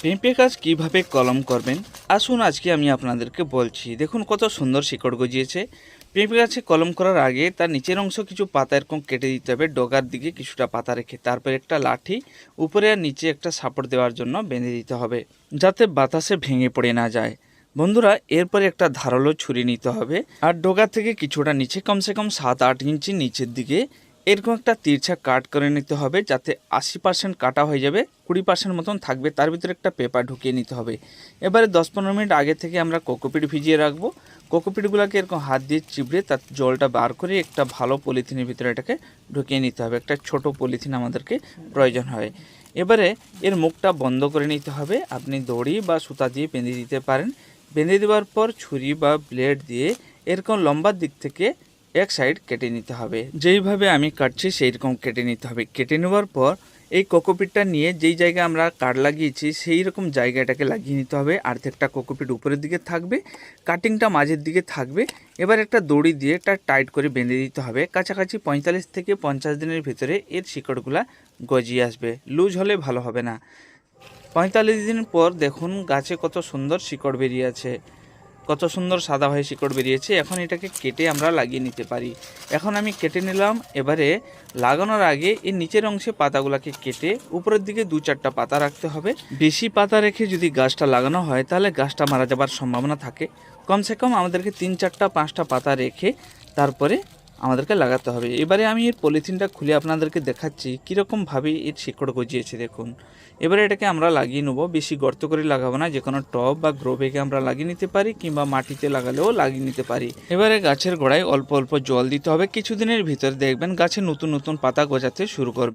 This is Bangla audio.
পেঁপে গাছ কীভাবে কলম করবেন আসুন আজকে আমি আপনাদেরকে বলছি। দেখুন কত সুন্দর শিকড় গজিয়েছে। পেঁপে গাছে কলম করার আগে তার নিচের অংশ কিছু পাতা এরকম কেটে দিতে হবে, ডগার দিকে কিছুটা পাতা রেখে। তারপর একটা লাঠি উপরে আর নিচে একটা সাপোর্ট দেওয়ার জন্য বেঁধে দিতে হবে, যাতে বাতাসে ভেঙে পড়ে না যায়। বন্ধুরা, এরপরে একটা ধারালো ছুরি নিতে হবে আর ডগা থেকে কিছুটা নিচে কমসে কম 7-8 ইঞ্চি নিচের দিকে এরকম একটা তিরছা কাট করে নিতে হবে, যাতে 80% কাটা হয়ে যাবে, 20% মতন থাকবে। তার ভিতরে একটা পেপার ঢুকিয়ে নিতে হবে। এবারে 10-15 মিনিট আগে থেকে আমরা কোকোপিট ভিজিয়ে রাখবো। কোকোপিটগুলোকে এরকম হাত দিয়ে চিবড়ে তার জলটা বার করে একটা ভালো পলিথিনের ভিতরে এটাকে ঢুকিয়ে নিতে হবে। একটা ছোট পলিথিন আমাদেরকে প্রয়োজন হয়। এবারে এর মুখটা বন্ধ করে নিতে হবে। আপনি দড়ি বা সুতা দিয়ে বেঁধে দিতে পারেন। বেঁধে দেওয়ার পর ছুরি বা ব্লেড দিয়ে এরকম লম্বার দিক থেকে এক সাইড কেটে নিতে হবে। যেইভাবে আমি কাটছি সেই রকম কেটে নিতে হবে। কেটে নেওয়ার পর এই কোকোপিটটা নিয়ে যেই জায়গায় আমরা কাট লাগিয়েছি সেই রকম জায়গাটাকে লাগিয়ে নিতে হবে। অর্ধেকটা কোকোপিট উপরের দিকে থাকবে, কাটিংটা মাঝের দিকে থাকবে। এবার একটা দড়ি দিয়ে একটা টাইট করে বেঁধে দিতে হবে। কাছাকাছি 45 থেকে 50 দিনের ভিতরে এর শিকড়গুলা গজিয়ে আসবে। লুজ হলে ভালো হবে না। 45 দিন পর দেখুন গাছে কত সুন্দর শিকড় বেরিয়ে আছে, কত সুন্দর সাদা হয়ে শিকড় বেরিয়েছে। এখন এটাকে কেটে আমরা লাগিয়ে নিতে পারি। এখন আমি কেটে নিলাম। এবারে লাগানোর আগে এর নিচের অংশে পাতাগুলোকে কেটে উপরের দিকে 2-4টা পাতা রাখতে হবে। বেশি পাতা রেখে যদি গাছটা লাগানো হয় তাহলে গাছটা মারা যাবার সম্ভাবনা থাকে। কমসে কম আমাদেরকে 3-4টা-5টা পাতা রেখে তারপরে আমাদেরকে লাগাতে হবে। এবারে আমি এর পলিথিনটা খুলে আপনাদেরকে দেখাচ্ছি কীরকমভাবে এর শিকড় গজিয়েছে। দেখুন, এবারে এটাকে আমরা লাগিয়ে নেবো। বেশি গর্ত করে লাগাবো না, যে কোনো টব বা গ্রো ব্যাগে আমরা লাগিয়ে নিতে পারি, কিংবা মাটিতে লাগালেও লাগিয়ে নিতে পারি। এবারে গাছের গোড়ায় অল্প অল্প জল দিতে হবে। কিছুদিনের ভিতর দেখবেন গাছে নতুন নতুন পাতা গজাতে শুরু করবে।